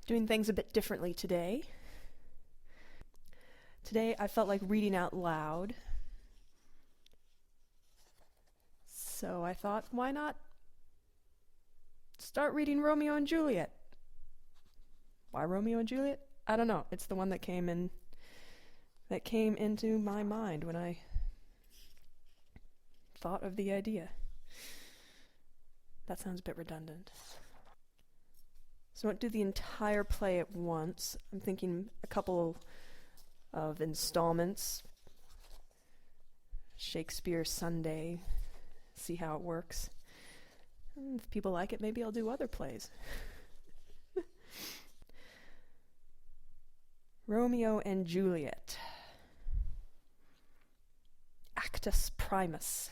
doing things a bit differently today. Today I felt like reading out loud. So I thought, why not start reading Romeo and Juliet? Why Romeo and Juliet? I don't know. It's the one that came into my mind when I thought of the idea. That sounds a bit redundant. So I won't do the entire play at once. I'm thinking a couple of installments. Shakespeare Sunday. See how it works. And if people like it, maybe I'll do other plays. Romeo and Juliet. Actus primus.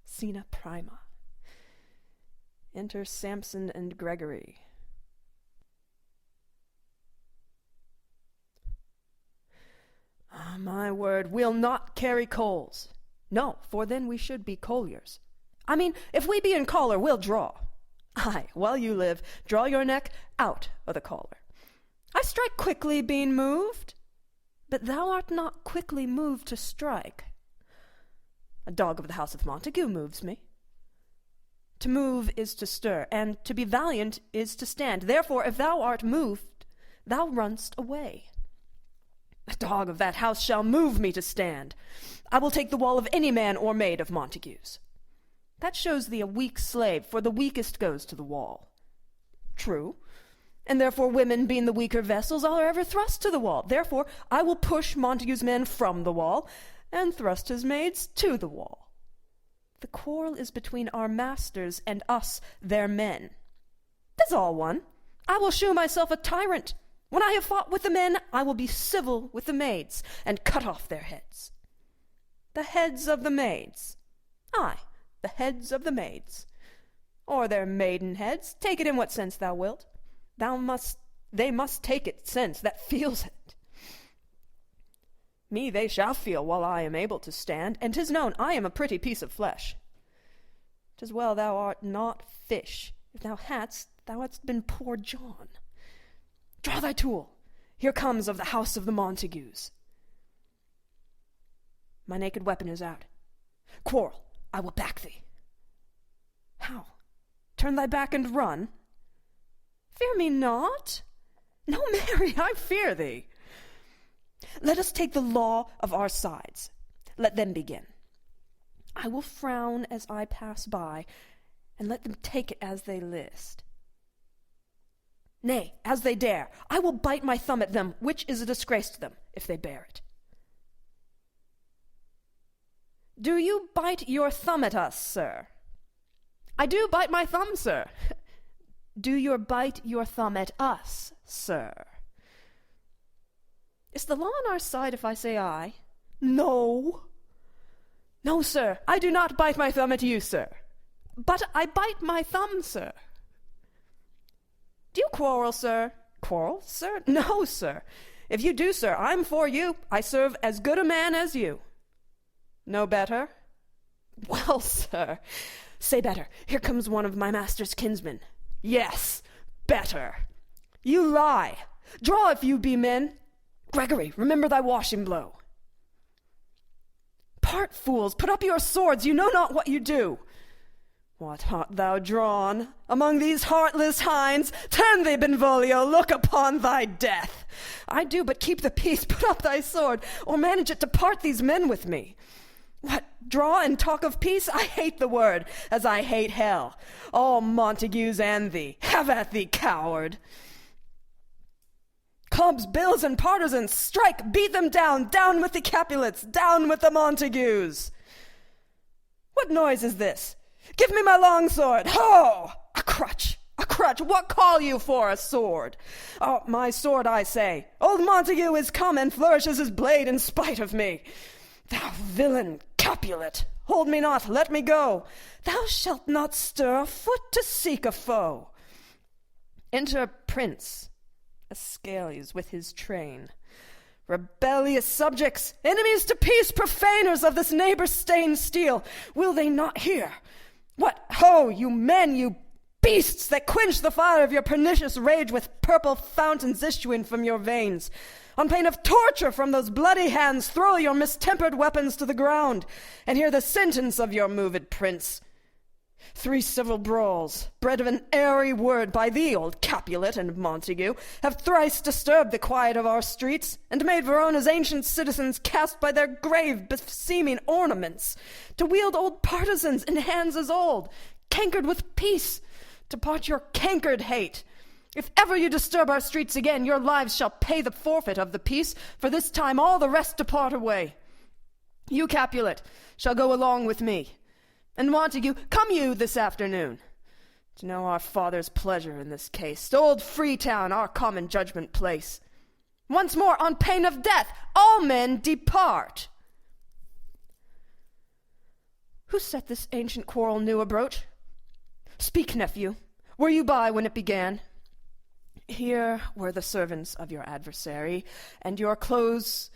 Scena prima. Enter Samson and Gregory. Ah, my word, we'll not carry coals. No, for then we should be colliers. I mean, if we be in collar, we'll draw. Aye, while you live, draw your neck out o' the collar. I strike quickly, being moved, but thou art not quickly moved to strike. A dog of the house of Montague moves me. To move is to stir, and to be valiant is to stand. Therefore, if thou art moved, thou run'st away. A dog of that house shall move me to stand. I will take the wall of any man or maid of Montague's. That shows thee a weak slave, for the weakest goes to the wall. True, and therefore women, being the weaker vessels, are ever thrust to the wall. Therefore I will push Montague's men from the wall, and thrust his maids to the wall. The quarrel is between our masters and us, their men. 'Tis all one. I will shew myself a tyrant. When I have fought with the men, I will be civil with the maids, and cut off their heads. The heads of the maids. Aye, the heads of the maids. Or their maiden heads, take it in what sense thou wilt. They must take it sense that feels it. Me they shall feel while I am able to stand, and 'tis known I am a pretty piece of flesh. 'Tis well thou art not fish. If thou hadst been poor John. Draw thy tool. Here comes of the house of the Montagues. My naked weapon is out. Quarrel, I will back thee. How? Turn thy back and run? Fear me not. No, marry, I fear thee. Let us take the law of our sides. Let them begin. I will frown as I pass by, and let them take it as they list. Nay, as they dare, I will bite my thumb at them, which is a disgrace to them, if they bear it. Do you bite your thumb at us, sir? I do bite my thumb, sir. Do you bite your thumb at us, sir? Is the law on our side if I say aye? No. No, sir, I do not bite my thumb at you, sir. But I bite my thumb, sir. Do you quarrel, sir? Quarrel, sir? No, sir. If you do, sir, I'm for you. I serve as good a man as you. No better? Well, sir, say better. Here comes one of my master's kinsmen. Yes, better. You lie. Draw if you be men. Gregory, remember thy washing blow. Part, fools, put up your swords. You know not what you do. What art thou drawn? Among these heartless hinds, turn thee, Benvolio, look upon thy death. I do but keep the peace, put up thy sword, or manage it to part these men with me. What, draw and talk of peace? I hate the word, as I hate hell. All Montagues and thee, have at thee, coward. Clubs, bills, and partisans, strike, beat them down, down with the Capulets, down with the Montagues. What noise is this? Give me my long sword. Ho! A crutch! A crutch! What call you for a sword? Oh, my sword, I say. Old Montague is come and flourishes his blade in spite of me. Thou villain, Capulet, hold me not, let me go. Thou shalt not stir a foot to seek a foe. Enter Prince Escales with his train. Rebellious subjects, enemies to peace, profaners of this neighbor-stained steel, will they not hear? What, ho, you men, you beasts that quench the fire of your pernicious rage with purple fountains issuing from your veins. On pain of torture from those bloody hands, throw your mistempered weapons to the ground, and hear the sentence of your moved prince. 3 civil brawls, bred of an airy word by thee, old Capulet and Montague, have thrice disturbed the quiet of our streets, and made Verona's ancient citizens cast by their grave beseeming ornaments, to wield old partisans in hands as old, cankered with peace, to part your cankered hate. If ever you disturb our streets again, your lives shall pay the forfeit of the peace, for this time all the rest depart away. You, Capulet, shall go along with me. And Montague, come you this afternoon, to know our father's pleasure in this case, to old Freetown, our common judgment place. Once more, on pain of death, all men depart. Who set this ancient quarrel new abroach? Speak, nephew, were you by when it began? Here were the servants of your adversary, and yours,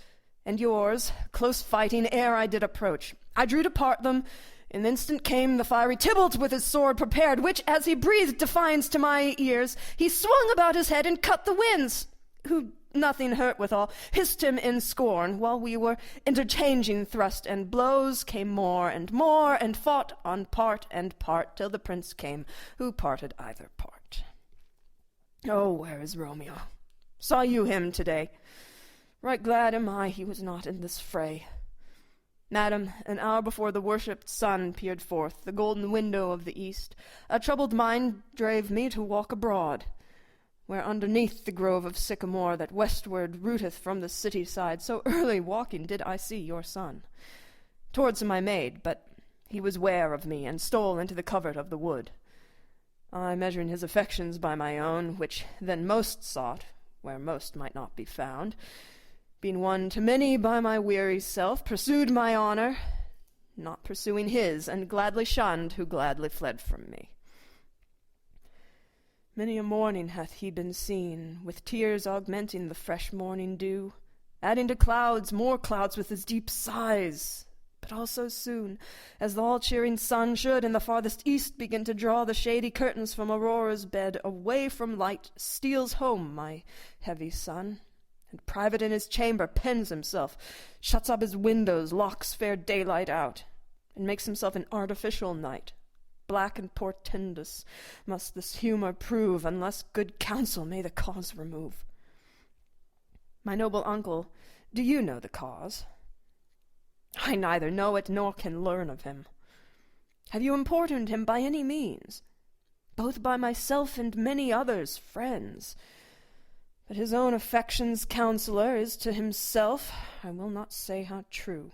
close fighting, ere I did approach. I drew to part them. In an instant came the fiery Tybalt with his sword prepared, which, as he breathed defiance to my ears, he swung about his head and cut the winds, who, nothing hurt withal, hissed him in scorn, while we were interchanging thrust and blows, came more, and fought on part and part, till the prince came, who parted either part. Oh, where is Romeo? Saw you him today? Right glad am I he was not in this fray. Madam, an hour before the worshipped sun peered forth, the golden window of the east, a troubled mind drave me to walk abroad, where underneath the grove of sycamore that westward rooteth from the city side, so early walking did I see your son. Towards him I made, but he was ware of me, and stole into the covert of the wood. I, measuring his affections by my own, which then most sought, where most might not be found, being won to many by my weary self, pursued my honor, not pursuing his, and gladly shunned who gladly fled from me. Many a morning hath he been seen, with tears augmenting the fresh morning dew, adding to clouds more clouds with his deep sighs, but also soon, as the all-cheering sun should in the farthest east begin to draw the shady curtains from Aurora's bed, away from light steals home my heavy son, and private in his chamber pens himself, shuts up his windows, locks fair daylight out, and makes himself an artificial night. Black and portentous must this humour prove, unless good counsel may the cause remove. My noble uncle, do you know the cause? I neither know it nor can learn of him. Have you importuned him by any means? Both by myself and many others, friends. But his own affection's counsellor is to himself, I will not say how true,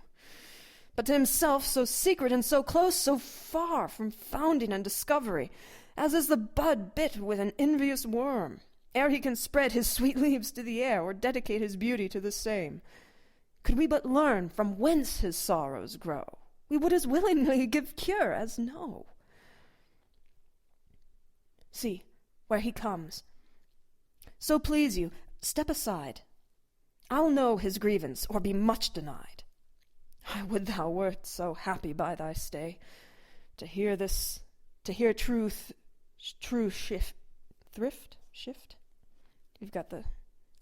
but to himself so secret and so close, so far from founding and discovery, as is the bud bit with an envious worm, ere he can spread his sweet leaves to the air, or dedicate his beauty to the same. Could we but learn from whence his sorrows grow, we would as willingly give cure as know. See, where he comes. So please you, step aside. I'll know his grievance, or be much denied. I would thou wert so happy by thy stay, to hear shift. You've got the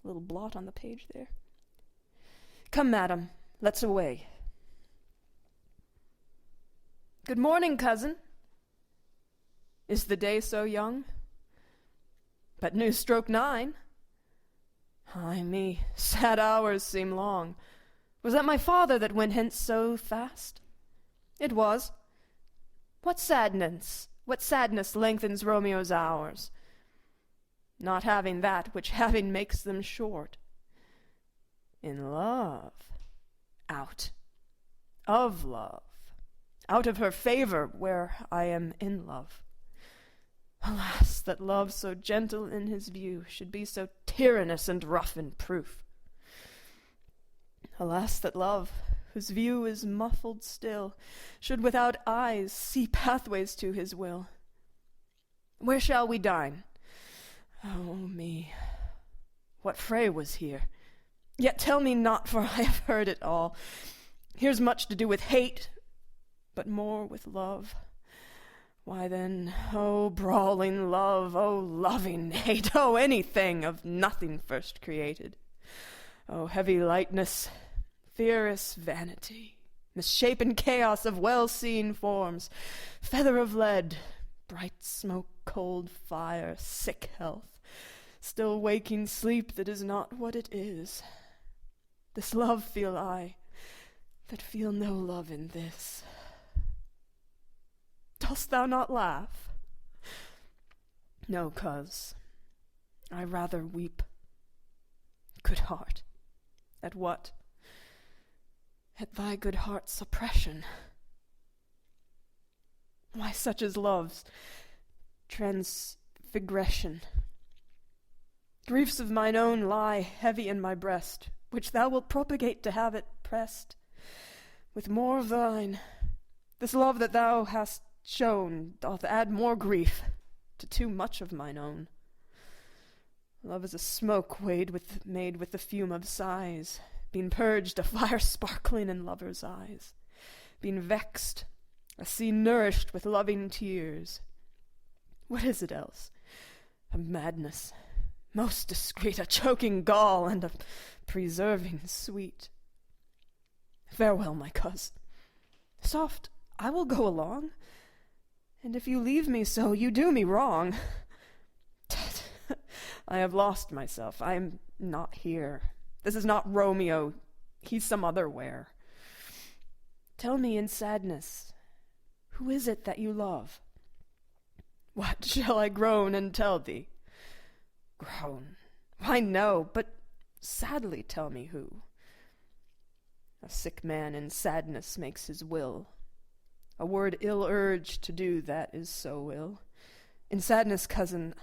little blot on the page there. Come, madam, let's away. Good morning, cousin. Is the day so young? But news stroke 9. Ay me, sad hours seem long. Was that my father that went hence so fast? It was. What sadness lengthens Romeo's hours? Not having that which having makes them short. In love, out of love, out of her favour where I am in love. Alas, that love so gentle in his view should be so tyrannous and rough in proof. Alas, that love, whose view is muffled still, should without eyes see pathways to his will. Where shall we dine? Oh me, what fray was here? Yet tell me not, for I have heard it all. Here's much to do with hate, but more with love. Why then, oh brawling love, oh loving hate, oh anything of nothing first created, oh heavy lightness, fierce vanity, misshapen chaos of well-seen forms, feather of lead, bright smoke, cold fire, sick health, still waking sleep that is not what it is. This love feel I, that feel no love in this. Dost thou not laugh? No, coz, I rather weep. Good heart, at what? At thy good heart's oppression. Why, such as love's transfigration. Griefs of mine own lie heavy in my breast, which thou wilt propagate to have it pressed with more of thine. This love that thou hast shown doth add more grief to too much of mine own. Love is a smoke made with the fume of sighs, being purged a fire sparkling in lovers' eyes, being vexed a sea nourished with loving tears. What is it else? A madness most discreet, a choking gall, and a preserving sweet. Farewell, my coz. Soft, I will go along, and if you leave me so, you do me wrong. I have lost myself. I am not here. This is not Romeo. He's some other where. Tell me in sadness, who is it that you love? What shall I groan and tell thee? Groan? Why, no, but sadly tell me who. A sick man in sadness makes his will. A word ill-urged to do that is so ill. In sadness, cousin,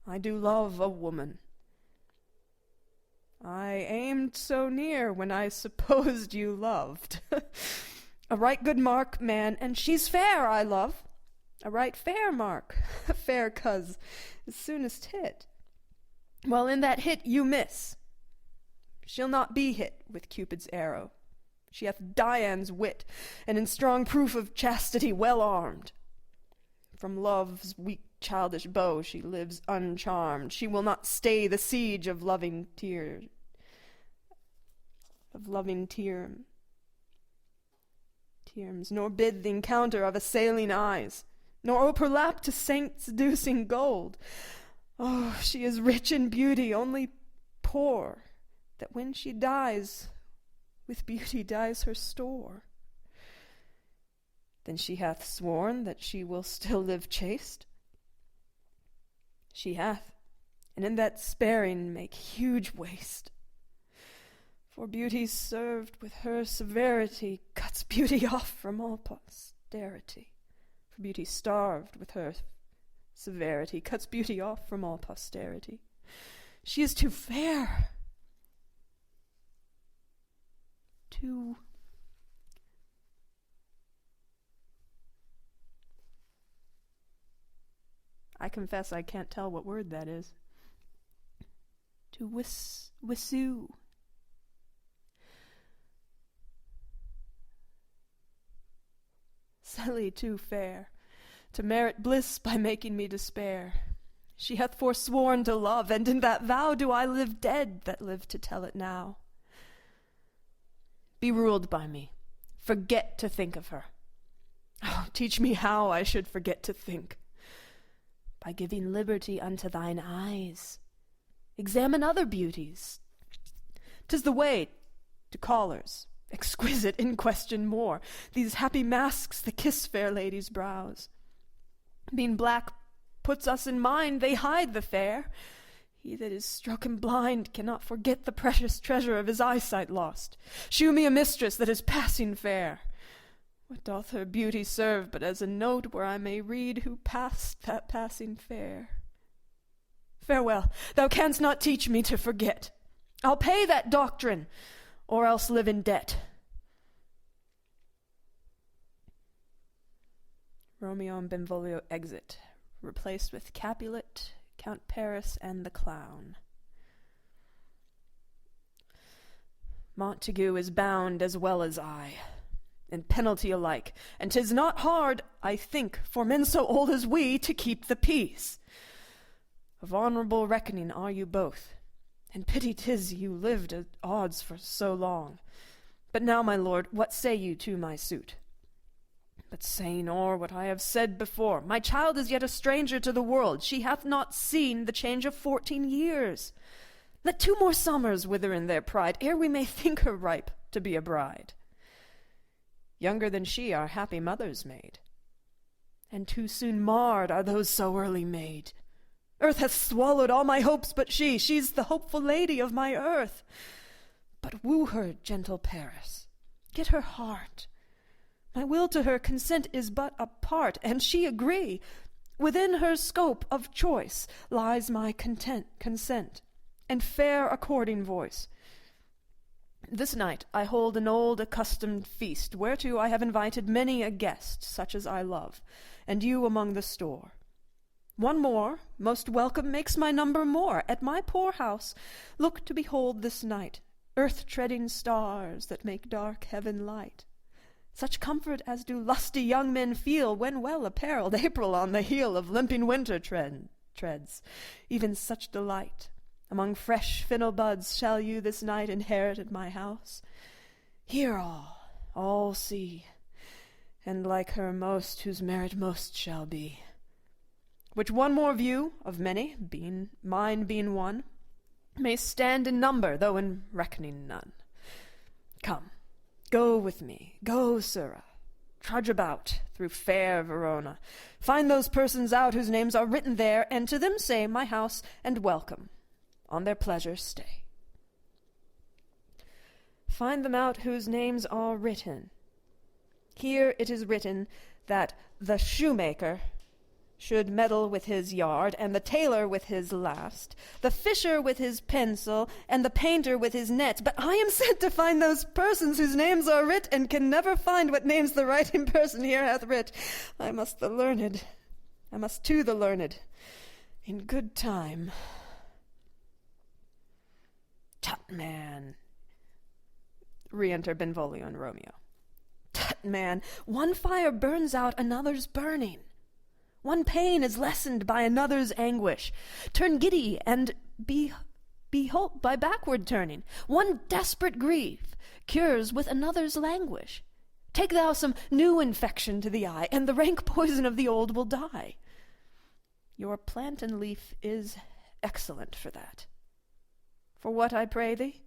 I do love a woman. I aimed so near when I supposed you loved. A right good mark, man, and she's fair, I love. A right fair mark, a fair coz, as soonest hit. Well, in that hit you miss. She'll not be hit with Cupid's arrow. She hath Dian's wit, and in strong proof of chastity well armed. From love's weak childish bow she lives uncharmed. She will not stay the siege of loving tears, nor bid the encounter of assailing eyes, nor overlap to saint-seducing gold. Oh, she is rich in beauty, only poor, that when she dies, with beauty dies her store. Then she hath sworn that she will still live chaste? She hath, and in that sparing make huge waste. For beauty served with her severity cuts beauty off from all posterity. For beauty starved with her severity cuts beauty off from all posterity. She is too fair, too I confess I can't tell what word that is. To wissue. Sally too fair, to merit bliss by making me despair. She hath forsworn to love, and in that vow do I live dead that live to tell it now. Be ruled by me. Forget to think of her. Oh, teach me how I should forget to think. By giving liberty unto thine eyes. Examine other beauties. 'Tis the way to callers, exquisite in question more, these happy masks that kiss fair ladies' brows. Being black puts us in mind they hide the fair. He that is stricken blind cannot forget the precious treasure of his eyesight lost. Shew me a mistress that is passing fair. What doth her beauty serve but as a note where I may read who passed that passing fair? Farewell, thou canst not teach me to forget. I'll pay that doctrine, or else live in debt. Romeo and Benvolio exit, replaced with Capulet, Count Paris, and the Clown. Montague is bound as well as I. and penalty alike, and 'tis not hard, I think, for men so old as we to keep the peace. Of honorable reckoning are you both, and pity 'tis you lived at odds for so long. But now, my lord, what say you to my suit? But say nor what I have said before. My child is yet a stranger to the world. She hath not seen the change of 14 years. Let 2 more summers wither in their pride, ere we may think her ripe to be a bride. Younger than she our happy mother's made, and too soon marred are those so early made. Earth hath swallowed all my hopes but she's the hopeful lady of my earth. But woo her, gentle Paris, get her heart. My will to her consent is but a part, and she agree. Within her scope of choice lies my consent, and fair according voice. This night I hold an old accustomed feast, whereto I have invited many a guest, such as I love, and you among the store. One more, most welcome, makes my number more. At my poor house look to behold this night earth-treading stars that make dark heaven light. Such comfort as do lusty young men feel when well apparelled April on the heel of limping winter treads. Even such delight among fresh fennel buds shall you this night inherit at my house. Hear all see, and like her most whose merit most shall be. Which one more view of many, mine being one, may stand in number, though in reckoning none. Come, go with me, go, sirrah, trudge about through fair Verona. Find those persons out whose names are written there, and to them say my house and welcome. On their pleasure stay. Find them out whose names are written. Here it is written that the shoemaker should meddle with his yard, and the tailor with his last, the fisher with his pencil, and the painter with his nets. But I am sent to find those persons whose names are writ, and can never find what names the writing person here hath writ. I must to the learned, in good time. Tut, man. Re-enter Benvolio and Romeo. Tut, man, one fire burns out, another's burning. One pain is lessened by another's anguish. Turn giddy and be halt by backward turning. One desperate grief cures with another's languish. Take thou some new infection to the eye, and the rank poison of the old will die. Your plant and leaf is excellent for that. For what, I pray thee?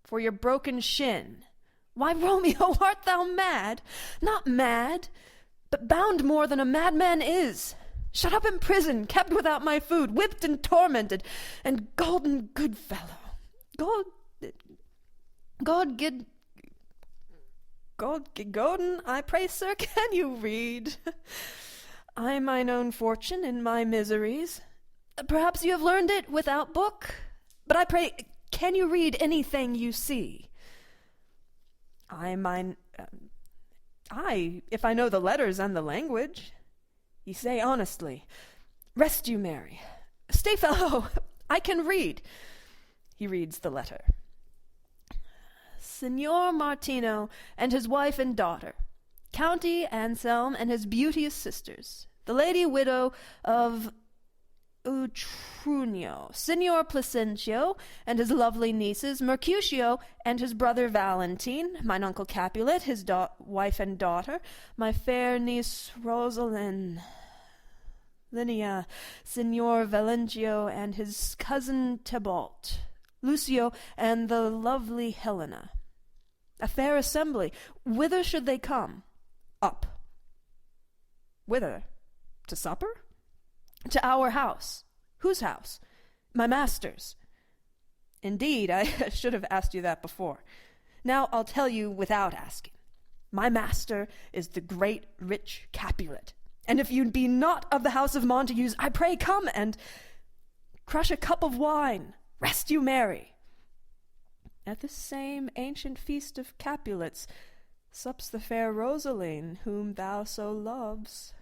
For your broken shin. Why, Romeo, art thou mad? Not mad, but bound more than a madman is. Shut up in prison, kept without my food, whipped and tormented, and golden good fellow. Godden, I pray, sir, can you read? I mine own fortune in my miseries. Perhaps you have learned it without book, but I pray, can you read anything you see? If I know the letters and the language. Ye say honestly. Rest you merry. Stay, fellow, I can read. He reads the letter. Signor Martino and his wife and daughter, County Anselm and his beauteous sisters, the lady widow of Utrunio, Signor Placentio and his lovely nieces, Mercutio and his brother Valentine, mine uncle Capulet, his wife and daughter, my fair niece Rosaline, Linnea, Signor Valentio and his cousin Tybalt, Lucio and the lovely Helena. A fair assembly. Whither should they come? Up. Whither? To supper? To our house. Whose house? My master's. Indeed, I should have asked you that before. Now I'll tell you without asking. My master is the great rich Capulet, and if you be not of the house of Montagues, I pray come and crush a cup of wine. Rest you merry. At this same ancient feast of Capulets sups the fair Rosaline, whom thou so loves.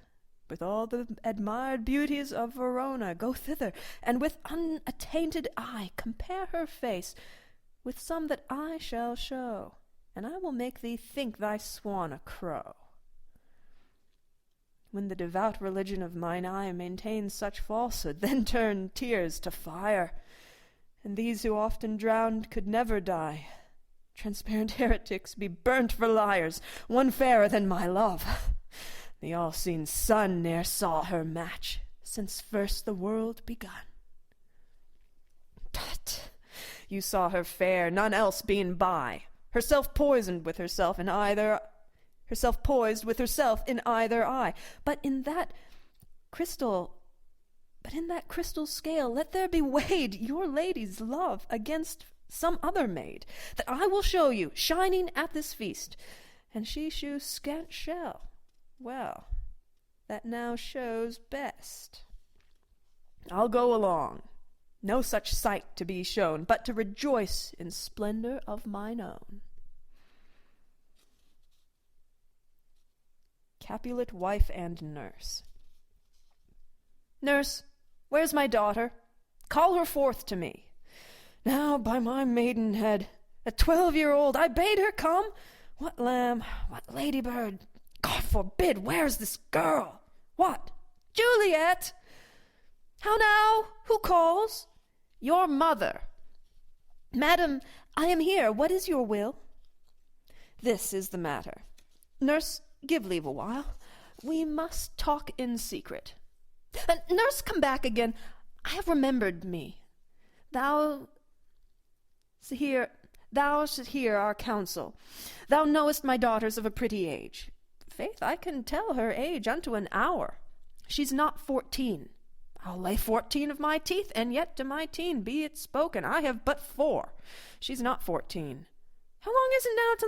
With all the admired beauties of Verona, go thither, and with unattainted eye compare her face with some that I shall show, and I will make thee think thy swan a crow. When the devout religion of mine eye maintains such falsehood, then turn tears to fire, and these who often drowned could never die. Transparent heretics be burnt for liars, one fairer than my love. The all-seen sun ne'er saw her match, since first the world begun. Tut! You saw her fair, none else being by, herself poised with herself in either eye. But in that crystal scale, let there be weighed your lady's love against some other maid, that I will show you, shining at this feast. And she shews scant shell. Well, that now shows best. I'll go along, no such sight to be shown, but to rejoice in splendor of mine own. Capulet, wife, and nurse. Nurse, where's my daughter? Call her forth to me. Now, by my maidenhead, a 12-year-old, I bade her come. What lamb, what ladybird, God forbid, where's this girl? What? Juliet! How now? Who calls? Your mother. Madam, I am here. What is your will? This is the matter. Nurse, give leave a while. We must talk in secret. Nurse, come back again. I have remembered me. Thou shalt hear our counsel. Thou knowest my daughter's of a pretty age. Faith, I can tell her age unto an hour. She's not 14. I'll lay 14 of my teeth, and yet to my teen be it spoken, I have but 4. She's not 14. How long is it now to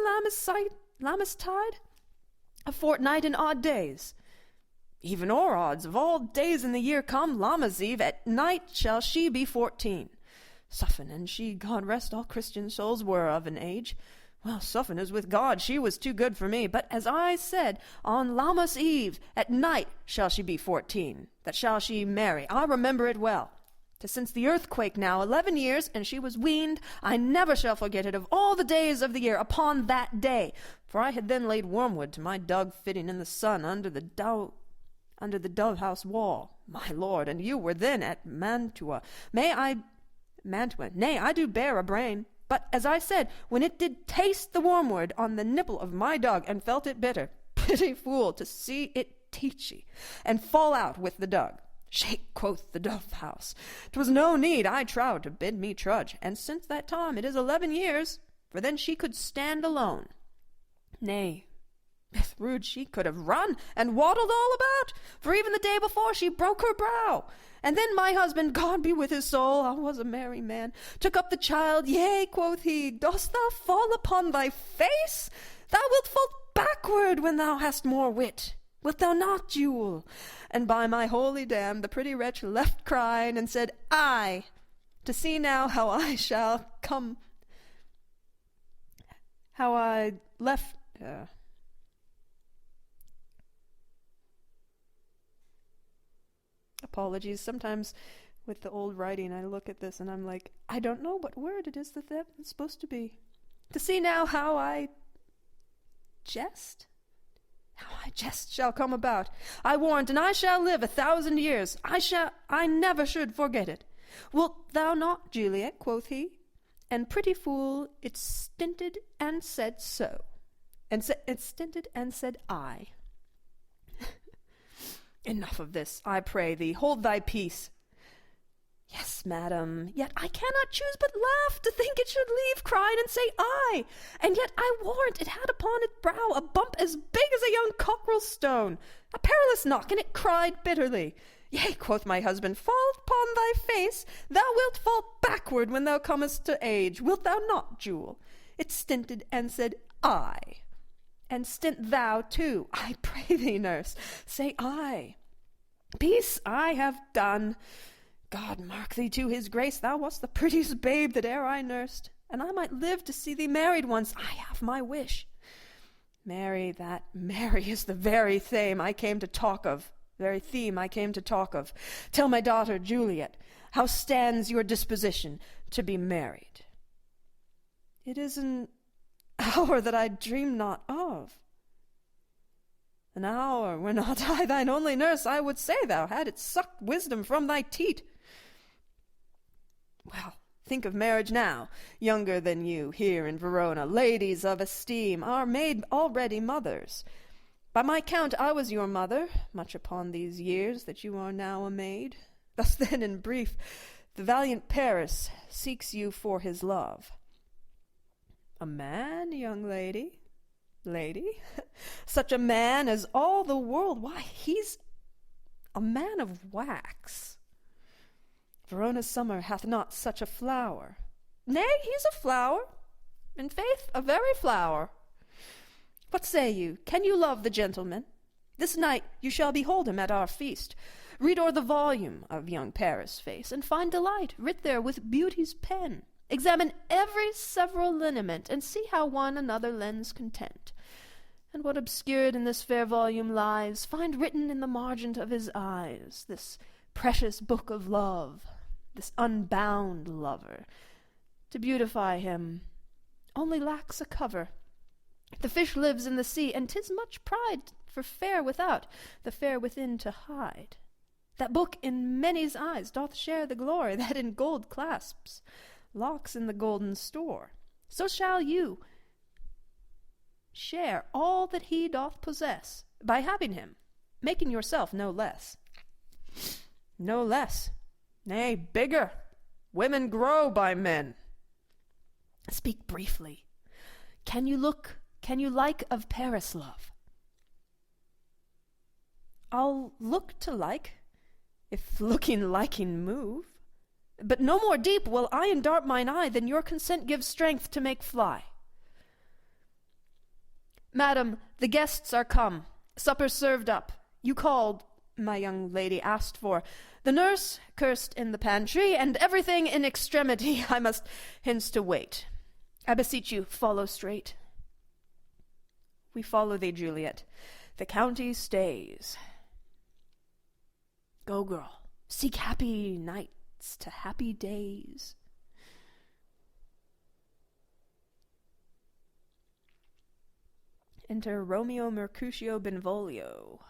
Lammas tide? A fortnight and odd days. Even or odds, of all days in the year come, Lammas Eve, at night shall she be 14. Suffin and she, God rest all Christian souls, were of an age. Well, Suffin is with God, she was too good for me. But as I said, on Lammas Eve, at night shall she be 14. That shall she marry, I remember it well. 'Tis since the earthquake now 11 years, and she was weaned. I never shall forget it of all the days of the year, upon that day. For I had then laid wormwood to my dug fitting in the sun under the dove-house wall, my lord, and you were then at Mantua. Nay, I do bear a brain. But, as I said, when it did taste the wormwood on the nipple of my dug, and felt it bitter, pretty fool, to see it teachy, and fall out with the dug. Shake, quoth the dove-house. 'Twas no need, I trow, to bid me trudge, and since that time it is 11 years, for then she could stand alone. Nay, Rude, she could have run and waddled all about, for even the day before she broke her brow. And then my husband, God be with his soul, I was a merry man, took up the child. Yea, quoth he, dost thou fall upon thy face? Thou wilt fall backward when thou hast more wit. Wilt thou not, Jewel? And by my holy dam, the pretty wretch left crying, and said, Aye, to see now how I shall come, how I left... Apologies. Sometimes with the old writing, I look at this and I'm like, I don't know what word it is that's supposed to be. To see now how I jest? How I jest shall come about. I warrant, and I shall live 1,000 years. I never should forget it. Wilt thou not, Juliet? Quoth he. And pretty fool, it stinted and said so. It stinted and said I. Enough of this, I pray thee, hold thy peace. Yes, madam, yet I cannot choose but laugh to think it should leave crying and say I. And yet I warrant it had upon its brow a bump as big as a young cockerel's stone, a perilous knock, and it cried bitterly. Yea, quoth my husband, fall upon thy face, thou wilt fall backward when thou comest to age. Wilt thou not, Jewel? It stinted and said I. And stint thou too, I pray thee, nurse, say I. Peace, I have done. God mark thee to his grace, thou wast the prettiest babe that e'er I nursed, and I might live to see thee married once. I have my wish. Mary is the very theme I came to talk of. Tell my daughter Juliet, how stands your disposition to be married? It is an hour that I dream not of. An hour were not I thine only nurse, I would say thou hadst sucked wisdom from thy teat. Well, think of marriage now. Younger than you, here in Verona, ladies of esteem, are made already mothers. By my count I was your mother, much upon these years that you are now a maid. Thus then, in brief, the valiant Paris seeks you for his love. A man, young lady? Lady? Such a man as all the world, why, he's a man of wax. Verona's summer hath not such a flower. Nay, he's a flower, in faith, a very flower. What say you? Can you love the gentleman? This night you shall behold him at our feast. Read o'er the volume of young Paris' face, and find delight writ there with beauty's pen. Examine every several lineament, and see how one another lends content. And what obscured in this fair volume lies, find written in the margent of his eyes, this precious book of love, this unbound lover. To beautify him only lacks a cover. The fish lives in the sea, and 'tis much pride for fair without, the fair within to hide. That book in many's eyes doth share the glory that in gold clasps locks in the golden store. So shall you share all that he doth possess, by having him, making yourself no less. No less, nay, bigger. Women grow by men. Speak briefly. Can you like of Paris, love? I'll look to like, if looking liking move. But no more deep will I endart mine eye than your consent gives strength to make fly. Madam, the guests are come, supper served up. You called, my young lady asked for. The nurse cursed in the pantry, and everything in extremity I must hence to wait. I beseech you, follow straight. We follow thee, Juliet. The county stays. Go, girl, seek happy nights to happy days. Enter Romeo Mercutio Benvolio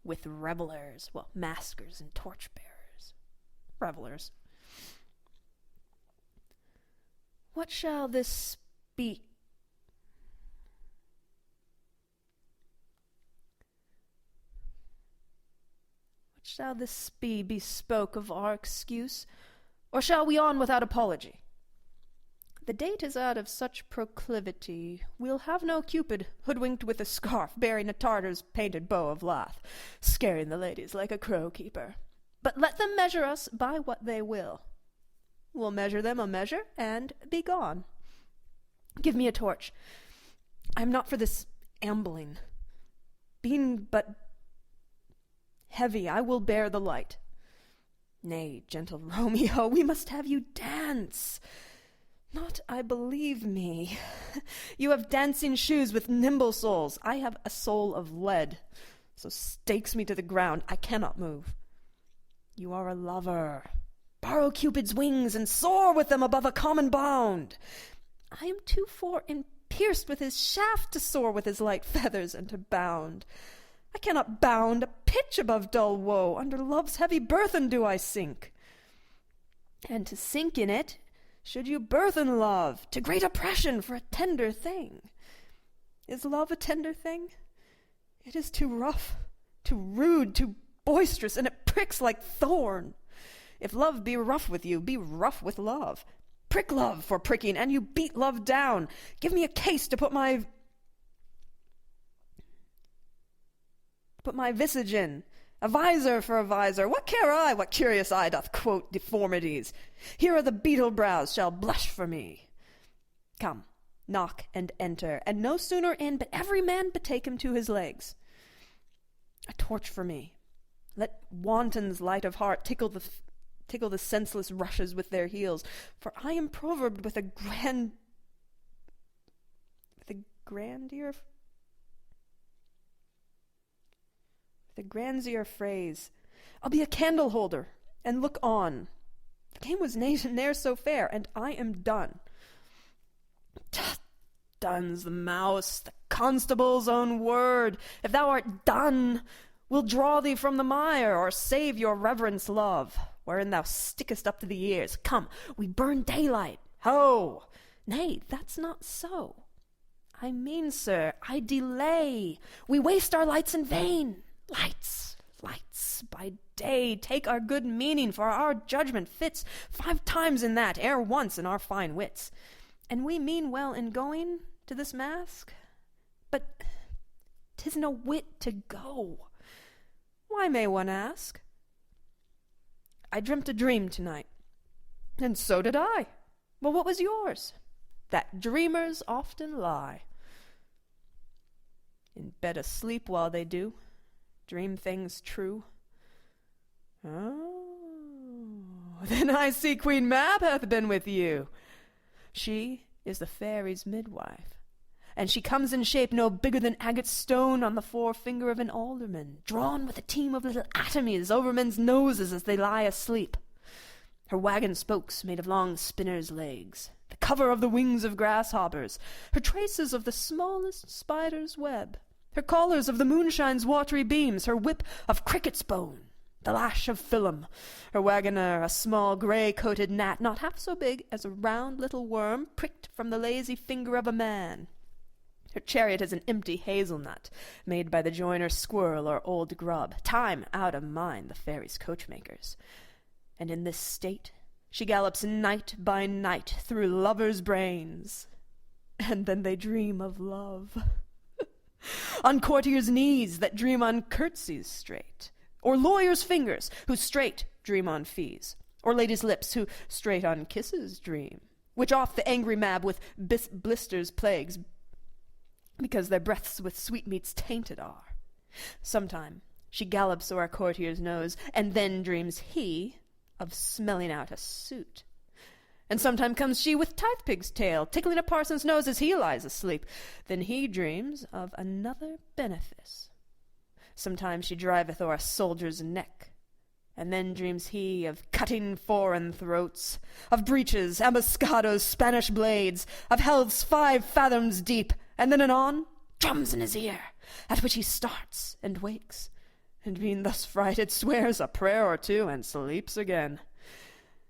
with revelers, well, maskers and torchbearers. Revelers. What shall this be? What shall this be bespoke of our excuse, or shall we on without apology? The date is out of such proclivity, we'll have no Cupid hoodwinked with a scarf, bearing a Tartar's painted bow of lath, scaring the ladies like a crow-keeper. But let them measure us by what they will. We'll measure them a measure, and be gone. Give me a torch. I am not for this ambling. Being but heavy, I will bear the light. Nay, gentle Romeo, we must have you dance. Not, I believe me. You have dancing shoes with nimble soles. I have a soul of lead, so stakes me to the ground. I cannot move. You are a lover. Borrow Cupid's wings and soar with them above a common bound. I am too fore and pierced with his shaft to soar with his light feathers and to bound. I cannot bound a pitch above dull woe. Under love's heavy burthen do I sink. And to sink in it, should you burthen love, to great oppression for a tender thing. Is love a tender thing? It is too rough, too rude, too boisterous, and it pricks like thorn. If love be rough with you, be rough with love. Prick love for pricking, and you beat love down. Give me a case to put my visage in. A visor for a visor. What care I what curious eye doth quote deformities? Here are the beetle brows shall blush for me. Come, knock and enter, and no sooner in, but every man betake him to his legs. A torch for me. Let wantons light of heart tickle the senseless rushes with their heels, for I am proverbed with a grandier phrase. I'll be a candle holder and look on. The game was ne'er so fair, and I am done. Done's the mouse, the constable's own word. If thou art done, we'll draw thee from the mire, or save your reverence love, wherein thou stickest up to the ears. Come, we burn daylight. Ho! Nay, that's not so. I mean, sir, I delay. We waste our lights in vain. Lights by day take our good meaning, for our judgment fits 5 times in that, ere once in our fine wits. And we mean well in going to this mask, but 'tis no wit to go. Why, may one ask? I dreamt a dream tonight, and so did I. Well, what was yours? That dreamers often lie. In bed asleep while they do, dream things true. Oh, then I see Queen Mab hath been with you. She is the fairy's midwife, and she comes in shape no bigger than agate stone on the forefinger of an alderman, drawn with a team of little atomies over men's noses as they lie asleep. Her wagon spokes made of long spinners' legs, the cover of the wings of grasshoppers, her traces of the smallest spider's web, her collars of the moonshine's watery beams, her whip of cricket's bone, the lash of Philum, her wagoner a small grey-coated gnat, not half so big as a round little worm pricked from the lazy finger of a man. Her chariot is an empty hazelnut, made by the joiner squirrel or old grub, time out of mind the fairy's coachmakers. And in this state she gallops night by night through lovers' brains. And then they dream of love. On courtiers' knees that dream on curtsies straight, or lawyers' fingers who straight dream on fees, or ladies' lips who straight on kisses dream, which oft the angry Mab with blisters plagues, because their breaths with sweetmeats tainted are. Sometime she gallops o'er a courtier's nose, and then dreams he of smelling out a suit. And sometime comes she with tithe-pig's tail, tickling a parson's nose as he lies asleep. Then he dreams of another benefice. Sometime she driveth o'er a soldier's neck, and then dreams he of cutting foreign throats, of breeches, ambuscados, Spanish blades, of healths 5 fathoms deep, and then anon drums in his ear, at which he starts and wakes, and being thus frighted swears a prayer or two and sleeps again.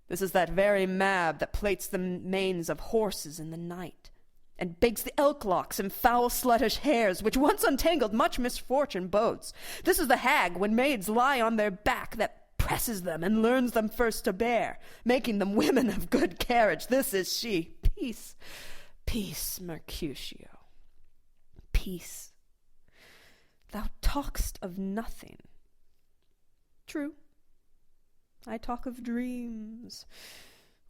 This is that very Mab that plaits the manes of horses in the night, and bakes the elk locks and foul sluttish hairs, which once untangled much misfortune bodes. This is the hag, when maids lie on their back, that presses them and learns them first to bear, making them women of good carriage. This is she. Peace, peace, Mercutio, peace. Thou talk'st of nothing. True, I talk of dreams,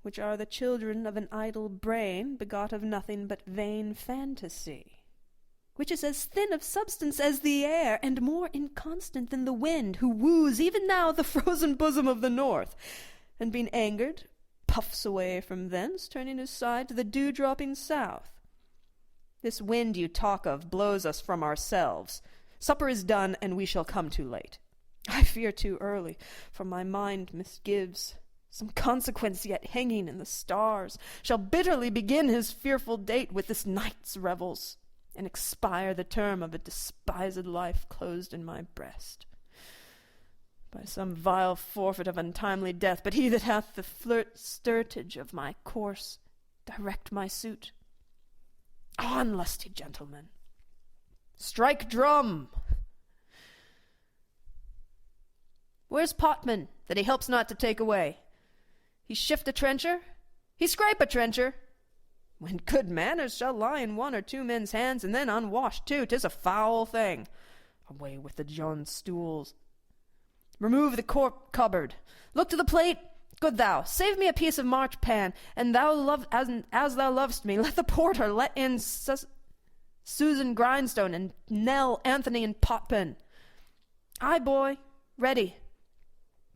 which are the children of an idle brain, begot of nothing but vain fantasy, which is as thin of substance as the air, and more inconstant than the wind, who woos even now the frozen bosom of the north, and being angered, puffs away from thence, turning his side to the dew-dropping south. This wind you talk of blows us from ourselves. Supper is done, and we shall come too late. I fear too early, for my mind misgives. Some consequence yet hanging in the stars shall bitterly begin his fearful date with this night's revels, and expire the term of a despised life closed in my breast. By some vile forfeit of untimely death, but he that hath the stertage of my course, direct my suit. On, lusty gentlemen! Strike drum! Where's Potman, that he helps not to take away? He shift a trencher? He scrape a trencher? When good manners shall lie in 1 or 2 men's hands, and then unwashed too, 'tis a foul thing. Away with the John stools. Remove the cork cupboard. Look to the plate. Good thou, save me a piece of marchpan, and thou as thou lovest me, let the porter let in Susan Grindstone and Nell, Anthony, and Potman. Aye, boy, ready.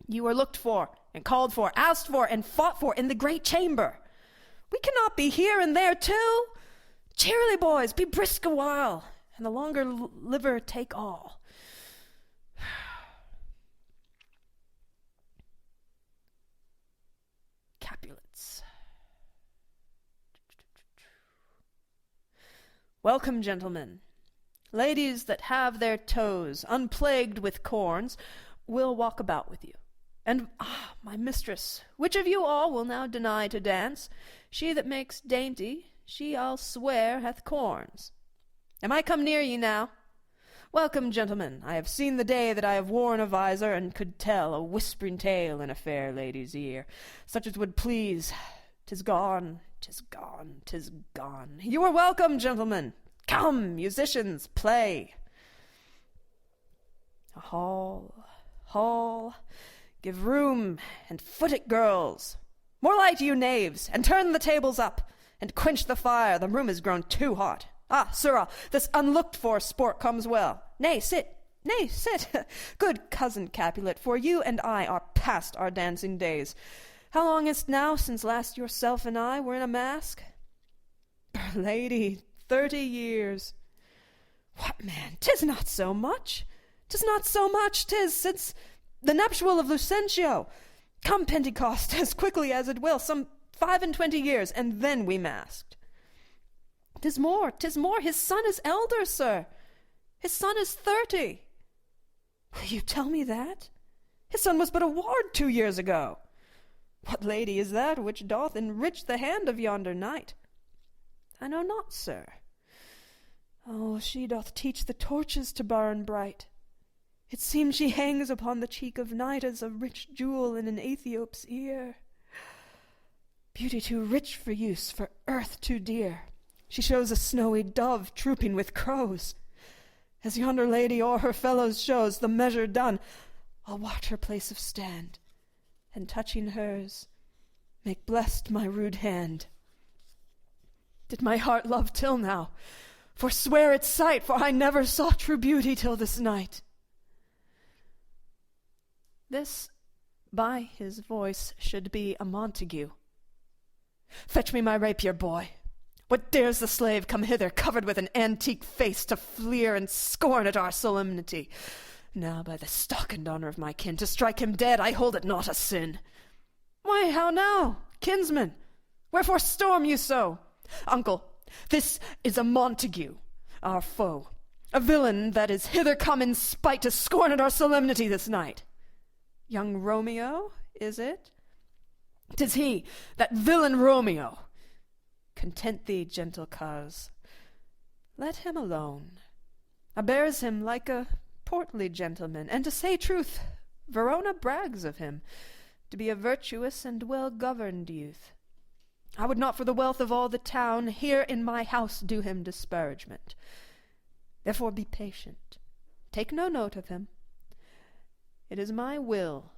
You are looked for, and called for, asked for, and fought for in the great chamber. We cannot be here and there too. Cheerily, boys, be brisk a while, and the longer liver take all. Capulets. Welcome, gentlemen. Ladies that have their toes unplagued with corns will walk about with you. And, my mistress, which of you all will now deny to dance? She that makes dainty, she, I'll swear, hath corns. Am I come near ye now? Welcome, gentlemen. I have seen the day that I have worn a visor, and could tell a whispering tale in a fair lady's ear, such as would please. 'Tis gone, 'tis gone, 'tis gone. You are welcome, gentlemen. Come, musicians, play. Hall, give room, and foot it, girls. More light, you knaves, and turn the tables up, and quench the fire. The room is grown too hot. Ah, sirrah, this unlooked-for sport comes well. Nay, sit. Good cousin Capulet, for you and I are past our dancing days. How long is't now since last yourself and I were in a mask? Lady, 30 years. What, man, 'tis not so much. 'Tis since the nuptial of Lucentio. Come Pentecost, as quickly as it will, some 25 years, and then we masked. 'Tis more. His son is elder, sir. His son is 30. Will you tell me that? His son was but a ward 2 years ago. What lady is that which doth enrich the hand of yonder knight? I know not, sir. Oh, she doth teach the torches to burn bright. It seems she hangs upon the cheek of night as a rich jewel in an Aethiop's ear. Beauty too rich for use, for earth too dear. She shows a snowy dove trooping with crows. As yonder lady o'er her fellows shows, the measure done, I'll watch her place of stand, and touching hers, make blessed my rude hand. Did my heart love till now? Forswear its sight, for I never saw true beauty till this night. This, by his voice, should be a Montague. Fetch me my rapier, boy. What dares the slave come hither, covered with an antique face, to fleer and scorn at our solemnity? Now, by the stock and honour of my kin, to strike him dead, I hold it not a sin. Why, how now, kinsman? Wherefore storm you so? Uncle, this is a Montague, our foe, a villain that is hither come in spite to scorn at our solemnity this night. Young Romeo, is it? 'Tis he, that villain Romeo. Content thee, gentle coz. Let him alone. I bears him like a portly gentleman, and to say truth, Verona brags of him to be a virtuous and well-governed youth. I would not for the wealth of all the town here in my house do him disparagement. Therefore be patient. Take no note of him. It is my will,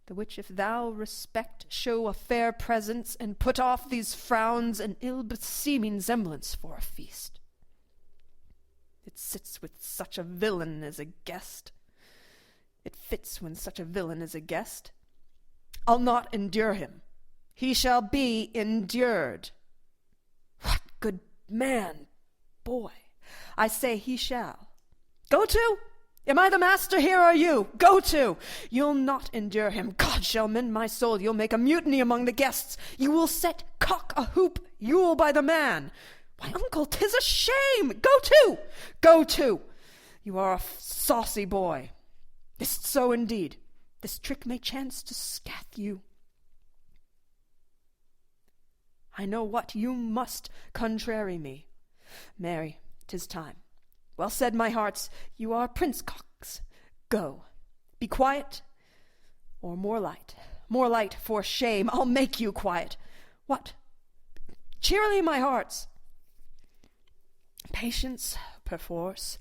the which if thou respect, show a fair presence, and put off these frowns and ill-beseeming semblance for a feast. It sits with such a villain as a guest. It fits when such a villain is a guest. I'll not endure him. He shall be endured. What good man, boy, I say he shall. Go to! Am I the master here, or you? Go to! You'll not endure him. God shall mend my soul, you'll make a mutiny among the guests. You will set cock a hoop, you'll by the man. Why, uncle, 'tis a shame! Go to! Go to! You are a saucy boy. Is't so indeed? This trick may chance to scath you. I know what, you must contrary me. Marry, 'tis time. Well said, my hearts, you are prince-cocks. Go, be quiet, or more light, for shame, I'll make you quiet. What? Cheerily, my hearts. Patience, perforce,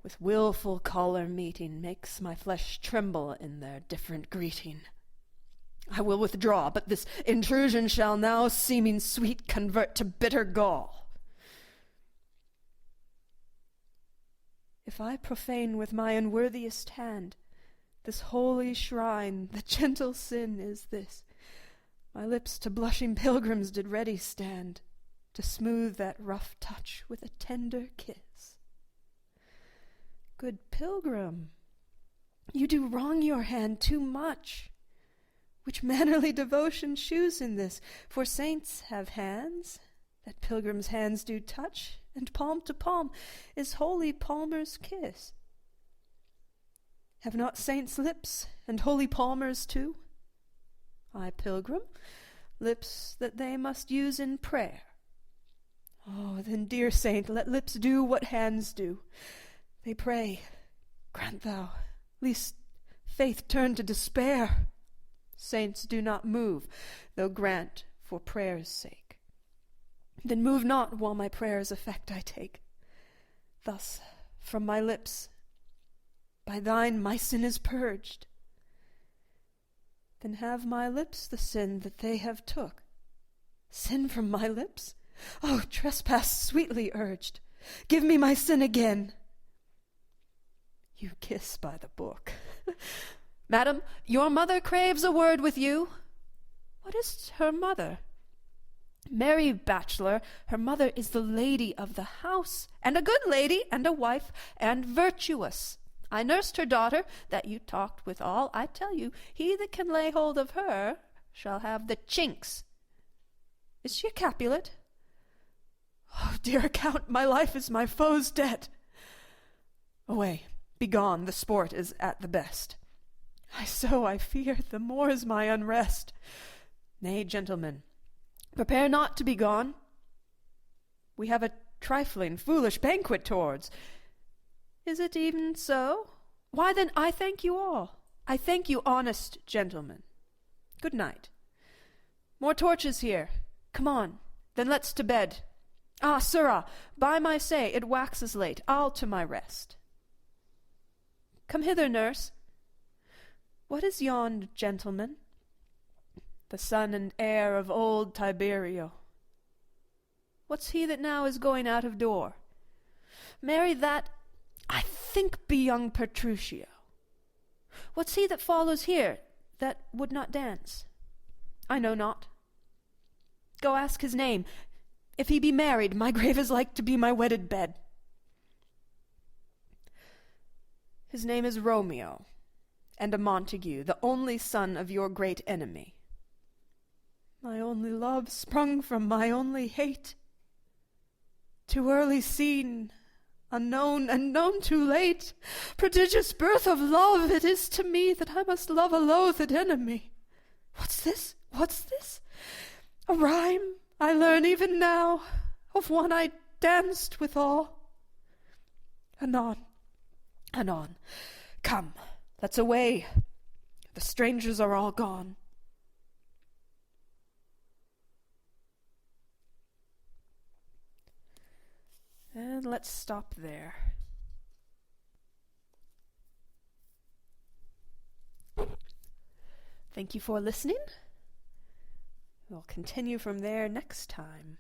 with wilful choler meeting, makes my flesh tremble in their different greeting. I will withdraw, but this intrusion shall now, seeming sweet, convert to bitter gall. If I profane with my unworthiest hand this holy shrine, the gentle sin is this: my lips to blushing pilgrims did ready stand, to smooth that rough touch with a tender kiss. Good pilgrim, you do wrong your hand too much. Which mannerly devotion shews in this? For saints have hands, that pilgrims' hands do touch, and palm to palm is holy palmer's kiss. Have not saints lips, and holy palmers too? Ay, pilgrim, lips that they must use in prayer. Oh, then, dear saint, let lips do what hands do. They pray, grant thou, lest faith turn to despair. Saints do not move, though grant for prayer's sake. Then move not while my prayer's effect I take. Thus from my lips, by thine my sin is purged. Then have my lips the sin that they have took. Sin from my lips? Oh, trespass sweetly urged. Give me my sin again. You kiss by the book. Madam, your mother craves a word with you. What is her mother? Merry bachelor, her mother is the lady of the house, and a good lady, and a wife, and virtuous. I nursed her daughter, that you talked withal. I tell you, he that can lay hold of her shall have the chinks. Is she a Capulet? Oh, dear Count, my life is my foe's debt. Away, begone, the sport is at the best. I fear, the more is my unrest. Nay, gentlemen, prepare not to be gone. We have a trifling, foolish banquet towards. Is it even so? Why, then, I thank you all. I thank you, honest gentlemen. Good night. More torches here. Come on, then let's to bed. Ah, sirrah, by my say, it waxes late. I'll to my rest. Come hither, nurse. What is yond gentleman? The son and heir of old Tiberio. What's he that now is going out of door? Marry, that, I think, be young Petruchio. What's he that follows here, that would not dance? I know not. Go ask his name. If he be married, my grave is like to be my wedded bed. His name is Romeo, and a Montague, the only son of your great enemy. My only love sprung from my only hate. Too early seen, unknown, and known too late. Prodigious birth of love it is to me, that I must love a loathed enemy. What's this? What's this? A rhyme I learn even now, of one I danced withal. Anon, anon. Come, let's away. The strangers are all gone. And let's stop there. Thank you for listening. We'll continue from there next time.